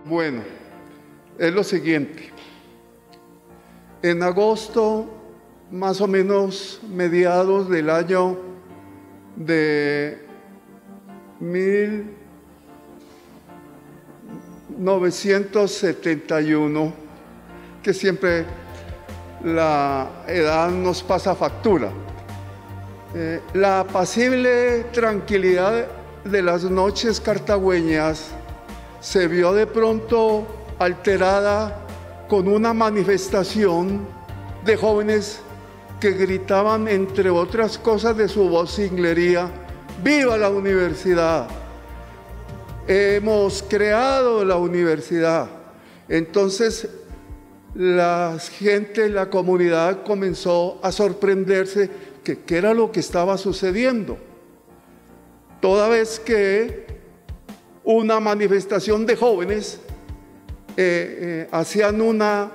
Bueno, es lo siguiente. En agosto, más o menos mediados del año de 1971, que siempre la edad nos pasa factura, la apacible tranquilidad de las noches cartagüeñas se vio de pronto alterada con una manifestación de jóvenes que gritaban, entre otras cosas de su vocinglería: ¡viva la universidad! Hemos creado la universidad. Entonces la gente, la comunidad comenzó a sorprenderse que qué era lo que estaba sucediendo, toda vez que una manifestación de jóvenes hacían una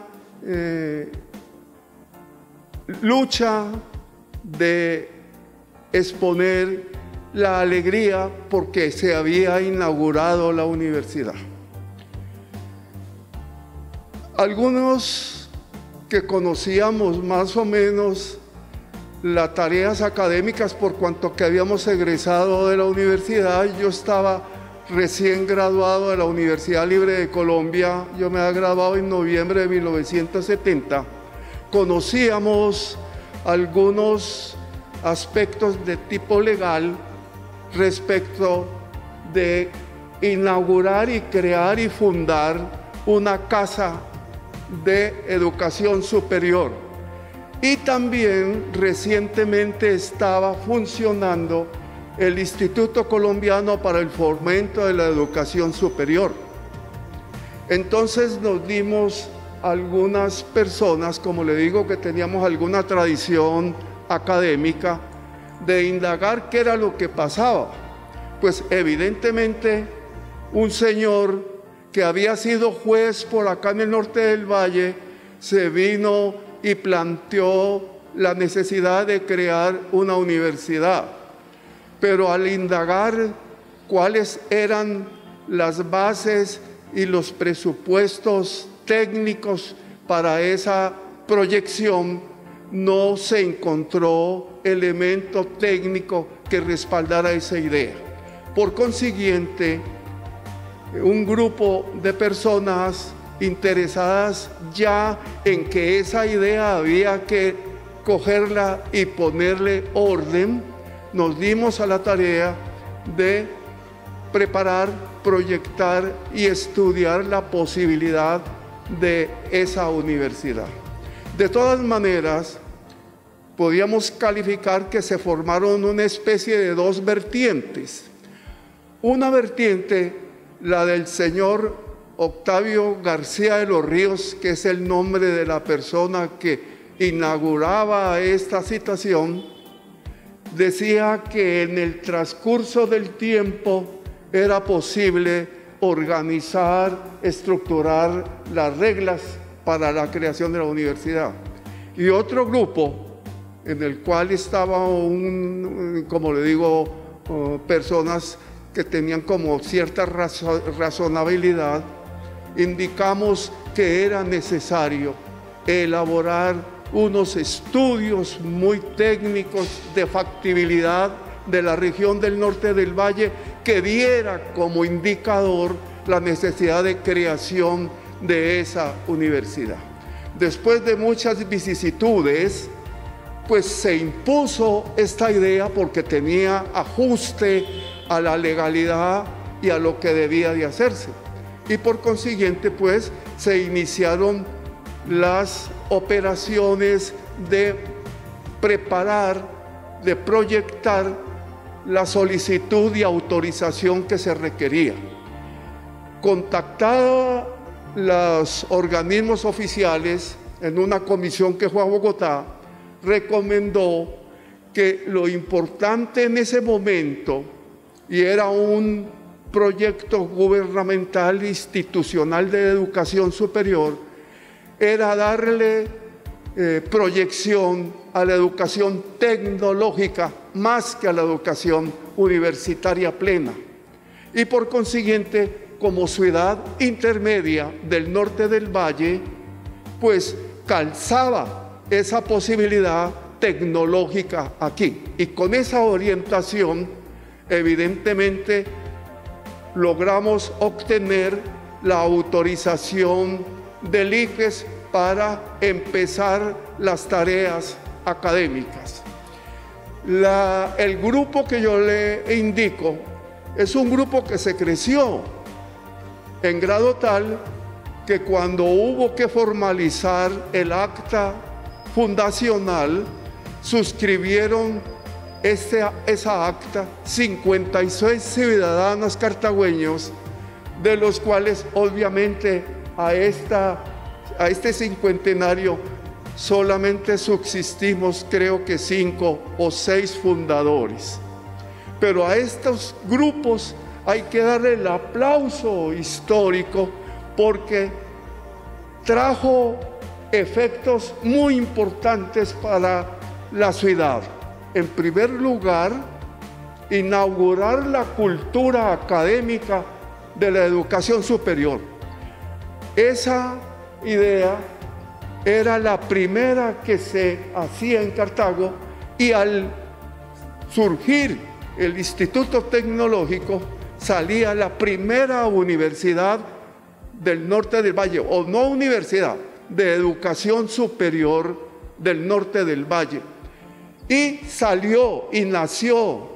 lucha de exponer la alegría porque se había inaugurado la universidad. Algunos que conocíamos más o menos las tareas académicas por cuanto que habíamos egresado de la universidad, yo estaba recién graduado de la Universidad Libre de Colombia, yo me había graduado en noviembre de 1970, conocíamos algunos aspectos de tipo legal respecto de inaugurar y crear y fundar una casa de educación superior. Y también recientemente estaba funcionando el Instituto Colombiano para el Fomento de la Educación Superior. Entonces nos dimos algunas personas, como le digo, que teníamos alguna tradición académica, de indagar qué era lo que pasaba. Pues evidentemente un señor que había sido juez por acá en el norte del valle se vino y planteó la necesidad de crear una universidad. Pero al indagar cuáles eran las bases y los presupuestos técnicos para esa proyección, no se encontró elemento técnico que respaldara esa idea. Por consiguiente, un grupo de personas interesadas ya en que esa idea había que cogerla y ponerle orden, nos dimos a la tarea de preparar, proyectar y estudiar la posibilidad de esa universidad. De todas maneras, podíamos calificar que se formaron una especie de dos vertientes. Una vertiente, la del señor Octavio García de los Ríos, que es el nombre de la persona que inauguraba esta situación, decía que en el transcurso del tiempo era posible organizar, estructurar las reglas para la creación de la universidad. Y otro grupo, en el cual estaba como le digo, personas que tenían como cierta razonabilidad, indicamos que era necesario elaborar unos estudios muy técnicos de factibilidad de la región del norte del valle que diera como indicador la necesidad de creación de esa universidad. Después de muchas vicisitudes, pues se impuso esta idea porque tenía ajuste a la legalidad y a lo que debía de hacerse. Y por consiguiente, pues se iniciaron las operaciones de preparar, de proyectar la solicitud y autorización que se requería. Contactado los organismos oficiales en una comisión que fue a Bogotá, recomendó que lo importante en ese momento, y era un proyecto gubernamental institucional de educación superior, era darle proyección a la educación tecnológica más que a la educación universitaria plena. Y por consiguiente como ciudad intermedia del norte del valle, pues calzaba esa posibilidad tecnológica aquí. Y con esa orientación, evidentemente, logramos obtener la autorización del ICFES para empezar las tareas académicas. El grupo que yo le indico es un grupo que se creció en grado tal que cuando hubo que formalizar el acta fundacional, suscribieron esa acta 56 ciudadanos cartagüeños, de los cuales obviamente a este cincuentenario solamente subsistimos, creo que 5 o 6 fundadores. Pero a estos grupos hay que darle el aplauso histórico porque trajo efectos muy importantes para la ciudad. En primer lugar, inaugurar la cultura académica de la educación superior. Esa idea era la primera que se hacía en Cartago, y al surgir el Instituto Tecnológico salía la primera universidad del norte del valle, o no universidad, de educación superior del norte del valle. Y salió y nació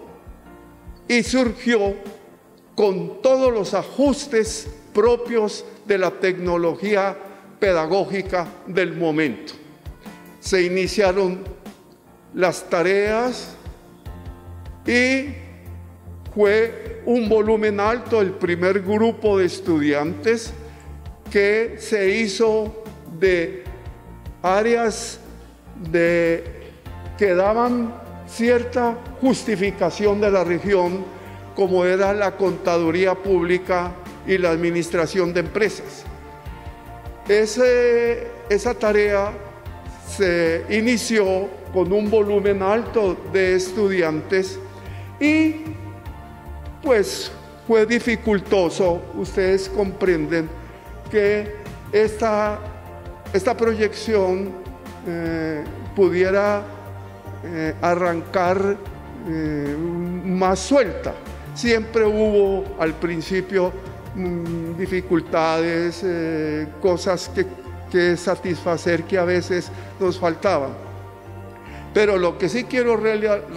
y surgió con todos los ajustes propios de la tecnología pedagógica del momento. Se iniciaron las tareas y fue un volumen alto el primer grupo de estudiantes, que se hizo de áreas que daban cierta justificación de la región, como era la contaduría pública y la administración de empresas. Esa tarea se inició con un volumen alto de estudiantes y pues fue dificultoso. Ustedes comprenden que esta proyección pudiera arrancar más suelta. Siempre hubo al principio dificultades, cosas que satisfacer que a veces nos faltaban. Pero lo que sí quiero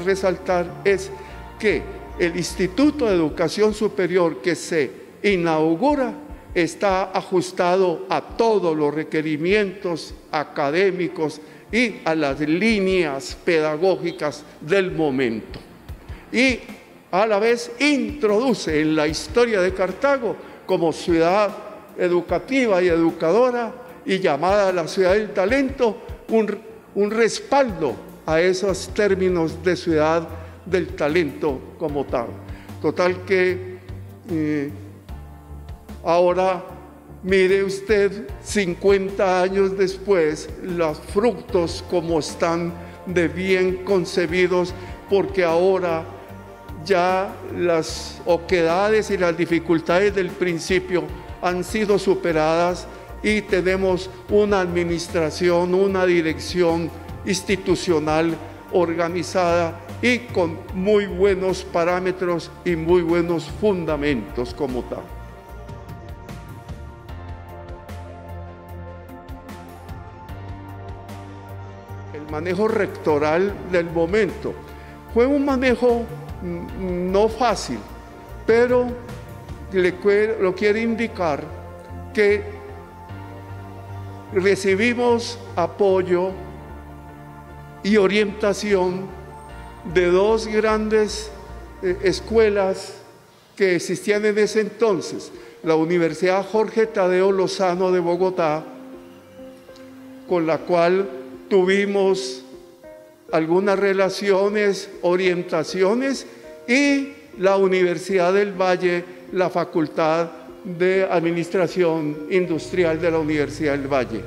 resaltar es que el Instituto de Educación Superior que se inaugura está ajustado a todos los requerimientos académicos y a las líneas pedagógicas del momento. Y a la vez introduce en la historia de Cartago como ciudad educativa y educadora y llamada la ciudad del talento, un respaldo a esos términos de ciudad del talento como tal. Total que ahora mire usted, 50 años después, los frutos como están de bien concebidos, porque ahora ya las oquedades y las dificultades del principio han sido superadas y tenemos una administración, una dirección institucional organizada y con muy buenos parámetros y muy buenos fundamentos como tal. El manejo rectoral del momento fue un manejo no fácil, pero lo quiero indicar que recibimos apoyo y orientación de dos grandes escuelas que existían en ese entonces: la Universidad Jorge Tadeo Lozano de Bogotá, con la cual tuvimos algunas relaciones, orientaciones, y la Universidad del Valle, la Facultad de Administración Industrial de la Universidad del Valle.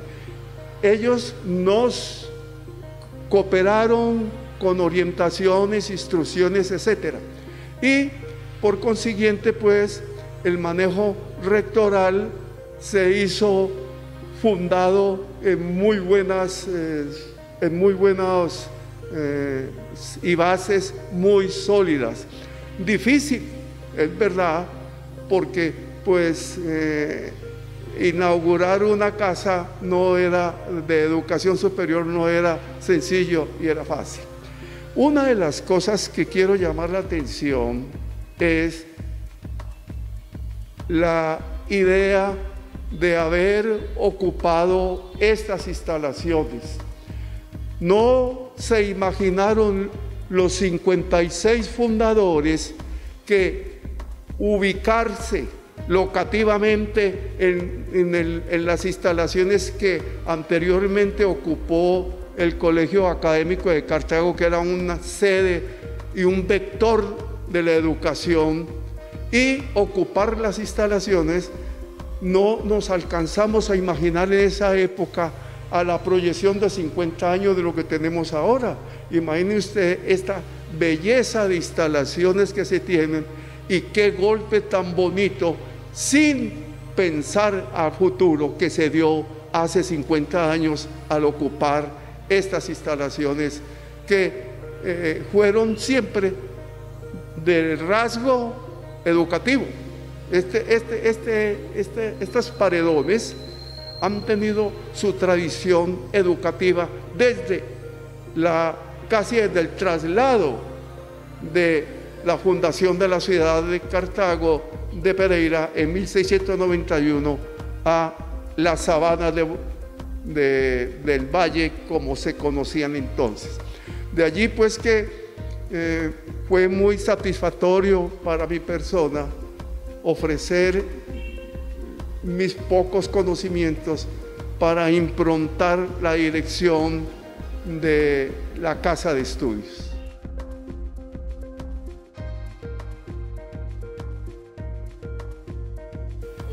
Ellos nos cooperaron con orientaciones, instrucciones, etcétera. Y por consiguiente, pues, el manejo rectoral se hizo fundado en muy buenas y bases muy sólidas. Difícil, es verdad, porque pues inaugurar una casa no era de educación superior, no era sencillo y era fácil. Una de las cosas que quiero llamar la atención es la idea de haber ocupado estas instalaciones. No se imaginaron los 56 fundadores que ubicarse locativamente en las instalaciones que anteriormente ocupó el Colegio Académico de Cartago, que era una sede y un vector de la educación, y ocupar las instalaciones. No nos alcanzamos a imaginar en esa época a la proyección de 50 años de lo que tenemos ahora. Imagine usted esta belleza de instalaciones que se tienen y qué golpe tan bonito, sin pensar a futuro, que se dio hace 50 años al ocupar estas instalaciones que fueron siempre del rasgo educativo. Estos paredones han tenido su tradición educativa casi desde el traslado de la fundación de la ciudad de Cartago de Pereira en 1691 a las sabanas del valle, como se conocían entonces. De allí pues que fue muy satisfactorio para mi persona ofrecer mis pocos conocimientos para improntar la dirección de la Casa de Estudios.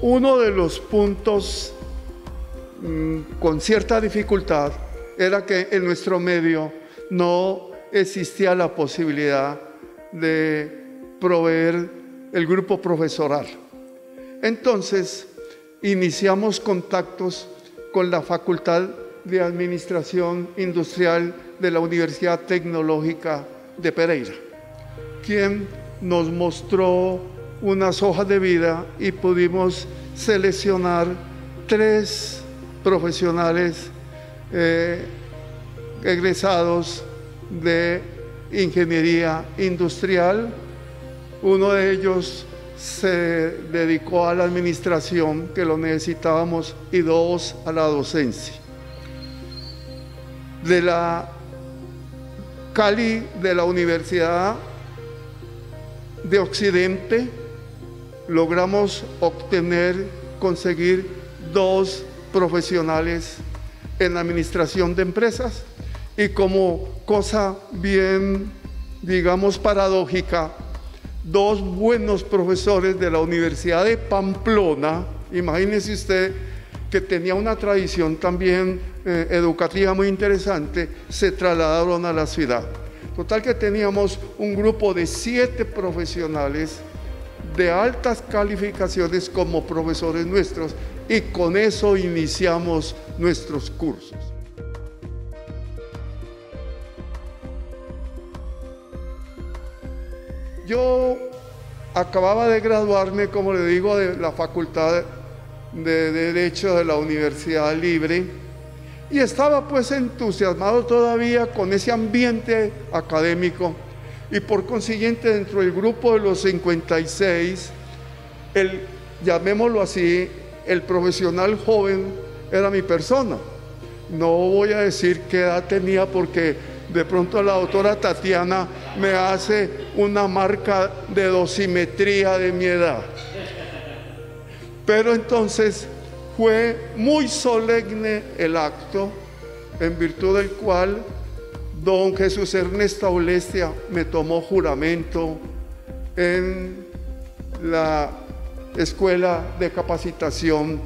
Uno de los puntos con cierta dificultad era que en nuestro medio no existía la posibilidad de proveer el grupo profesoral. Entonces, iniciamos contactos con la Facultad de Administración Industrial de la Universidad Tecnológica de Pereira, quien nos mostró unas hojas de vida y pudimos seleccionar 3 profesionales egresados de ingeniería industrial. Uno de ellos se dedicó a la administración, que lo necesitábamos, y 2 a la docencia. De la Cali, de la Universidad de Occidente, logramos conseguir 2 profesionales en administración de empresas, y como cosa bien, digamos, paradójica, 2 buenos profesores de la Universidad de Pamplona. Imagínese usted, que tenía una tradición también educativa muy interesante, se trasladaron a la ciudad. Total que teníamos un grupo de 7 profesionales de altas calificaciones como profesores nuestros, y con eso iniciamos nuestros cursos. Yo acababa de graduarme, como le digo, de la Facultad de Derecho de la Universidad Libre, y estaba pues entusiasmado todavía con ese ambiente académico, y por consiguiente dentro del grupo de los 56, llamémoslo así, el profesional joven era mi persona. No voy a decir qué edad tenía, porque de pronto la doctora Tatiana me hace una marca de dosimetría de mi edad. Pero entonces fue muy solemne el acto, en virtud del cual don Jesús Ernesto Aulestia me tomó juramento en la Escuela de Capacitación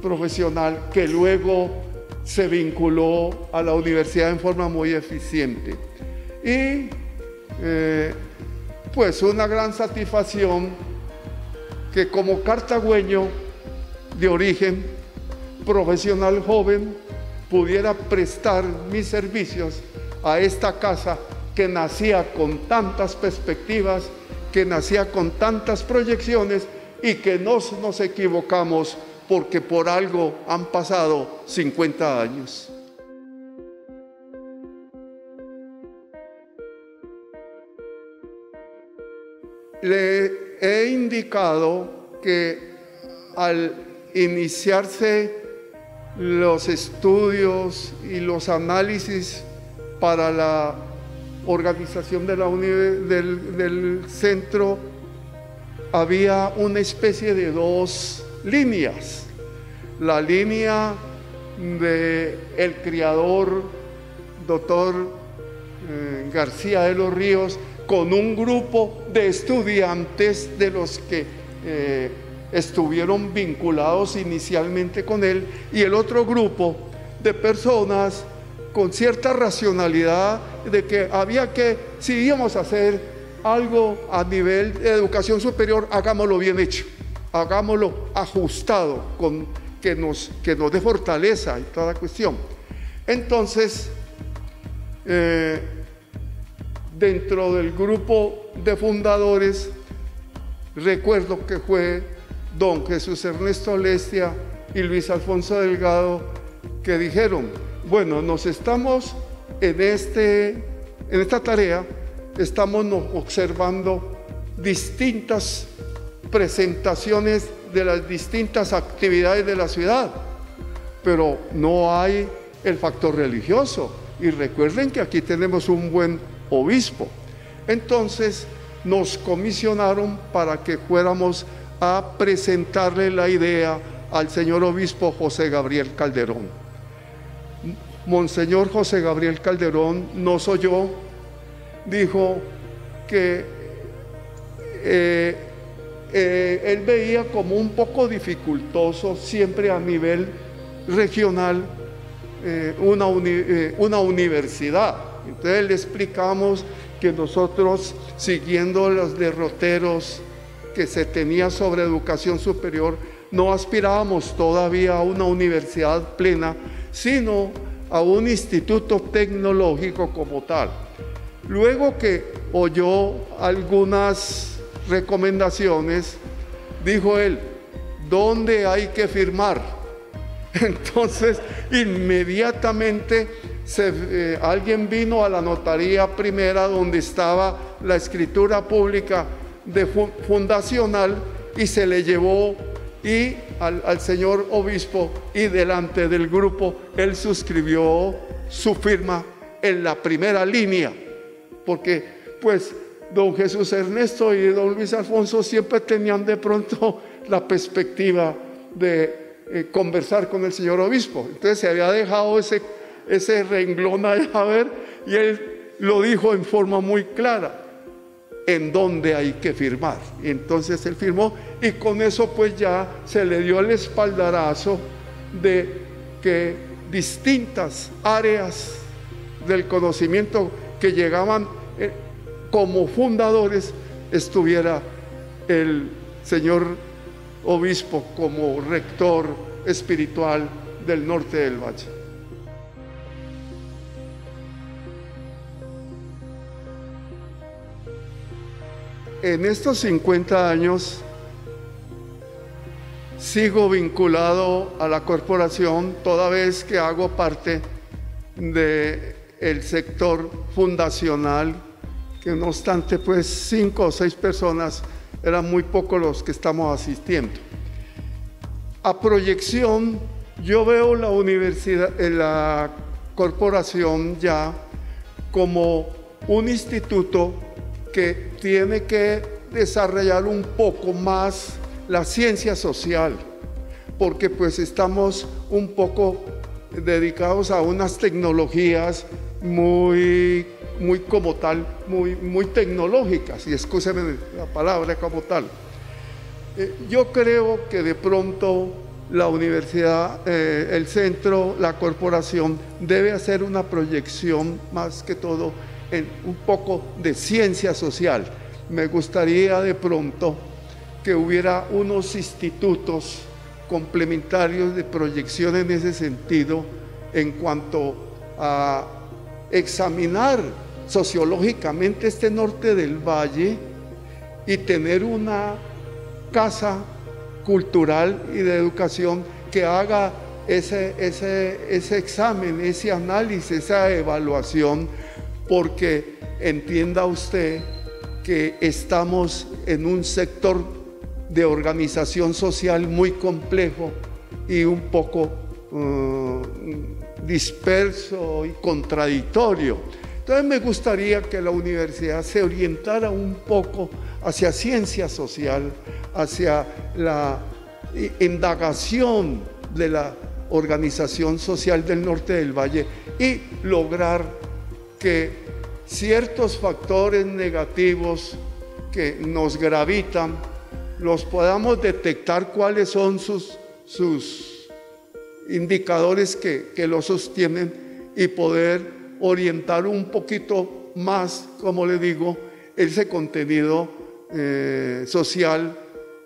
Profesional, que luego se vinculó a la universidad en forma muy eficiente. Y pues una gran satisfacción que como cartagüeño de origen profesional joven pudiera prestar mis servicios a esta casa que nacía con tantas perspectivas, que nacía con tantas proyecciones y que no nos equivocamos porque por algo han pasado 50 años. Le he indicado que al iniciarse los estudios y los análisis para la organización de del centro, había una especie de dos líneas. La línea del criador, doctor García de los Ríos, con un grupo de estudiantes de los que estuvieron vinculados inicialmente con él, y el otro grupo de personas con cierta racionalidad de que había que, si íbamos a hacer algo a nivel de educación superior, hagámoslo bien hecho, hagámoslo ajustado, que nos dé fortaleza y toda la cuestión. Entonces, dentro del grupo de fundadores, recuerdo que fue don Jesús Ernesto Lestia y Luis Alfonso Delgado, que dijeron: bueno, nos estamos en esta tarea, estamos observando distintas presentaciones de las distintas actividades de la ciudad, pero no hay el factor religioso. Y recuerden que aquí tenemos un buen obispo. Entonces nos comisionaron para que fuéramos a presentarle la idea al señor obispo José Gabriel Calderón. Monseñor José Gabriel Calderón nos oyó, dijo que él veía como un poco dificultoso siempre a nivel regional una universidad. Entonces le explicamos que nosotros, siguiendo los derroteros que se tenía sobre educación superior, no aspirábamos todavía a una universidad plena, sino a un instituto tecnológico como tal. Luego que oyó algunas recomendaciones, dijo él: ¿dónde hay que firmar? Entonces, inmediatamente alguien vino a la notaría primera, donde estaba la escritura pública fundacional, y se le llevó al señor obispo, y delante del grupo él suscribió su firma en la primera línea, porque pues don Jesús Ernesto y don Luis Alfonso siempre tenían de pronto la perspectiva de conversar con el señor obispo. Entonces se había dejado ese renglón allá a ver, y él lo dijo en forma muy clara: en dónde hay que firmar. Y entonces él firmó, y con eso pues ya se le dio el espaldarazo de que distintas áreas del conocimiento que llegaban como fundadores, estuviera el señor obispo como rector espiritual del norte del Valle. En estos 50 años sigo vinculado a la corporación, toda vez que hago parte del sector fundacional, que no obstante pues 5 o 6 personas, eran muy pocos los que estamos asistiendo. A proyección, yo veo la universidad, la corporación ya como un instituto que tiene que desarrollar un poco más la ciencia social, porque pues estamos un poco dedicados a unas tecnologías muy como tal, muy tecnológicas, y excúseme la palabra como tal. Yo creo que de pronto la universidad, el centro, la corporación debe hacer una proyección más que todo en un poco de ciencia social. Me gustaría de pronto que hubiera unos institutos complementarios de proyección en ese sentido, en cuanto a examinar sociológicamente este norte del valle y tener una casa cultural y de educación que haga ese examen, ese análisis, esa evaluación, porque entienda usted que estamos en un sector de organización social muy complejo y un poco disperso y contradictorio. Entonces me gustaría que la universidad se orientara un poco hacia ciencia social, hacia la indagación de la organización social del norte del valle y lograr que ciertos factores negativos que nos gravitan los podamos detectar, cuáles son sus indicadores que lo sostienen, y poder orientar un poquito más, como le digo, ese contenido social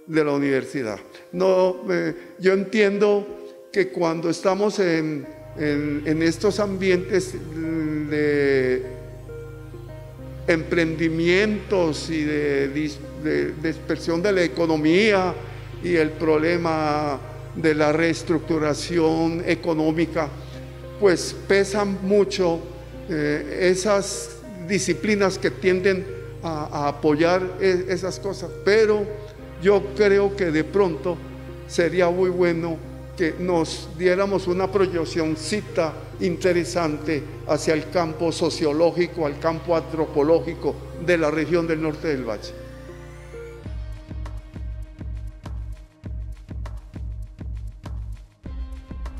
de la universidad. Yo entiendo que cuando estamos en estos ambientes de emprendimientos y de dispersión de la economía y el problema de la reestructuración económica, pues pesan mucho esas disciplinas que tienden a apoyar esas cosas, pero yo creo que de pronto sería muy bueno que nos diéramos una proyeccióncita interesante hacia el campo sociológico, al campo antropológico de la región del norte del valle.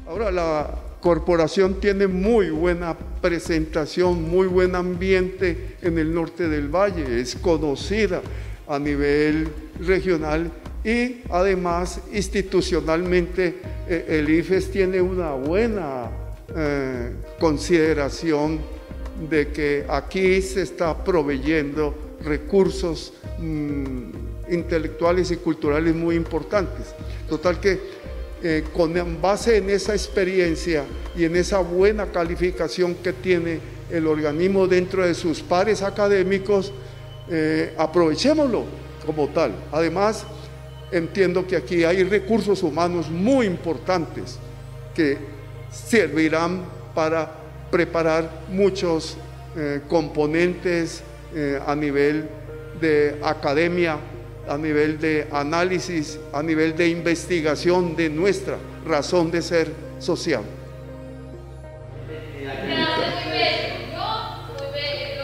Ahora, la corporación tiene muy buena presentación, muy buen ambiente en el norte del valle, es conocida a nivel regional y además institucionalmente el IFES tiene una buena consideración de que aquí se está proveyendo recursos intelectuales y culturales muy importantes. Total que con base en esa experiencia y en esa buena calificación que tiene el organismo dentro de sus pares académicos, aprovechémoslo como tal. Además, entiendo que aquí hay recursos humanos muy importantes que servirán para preparar muchos componentes a nivel de academia, a nivel de análisis, a nivel de investigación de nuestra razón de ser social.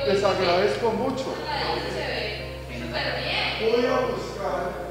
Les agradezco mucho. Voy a buscar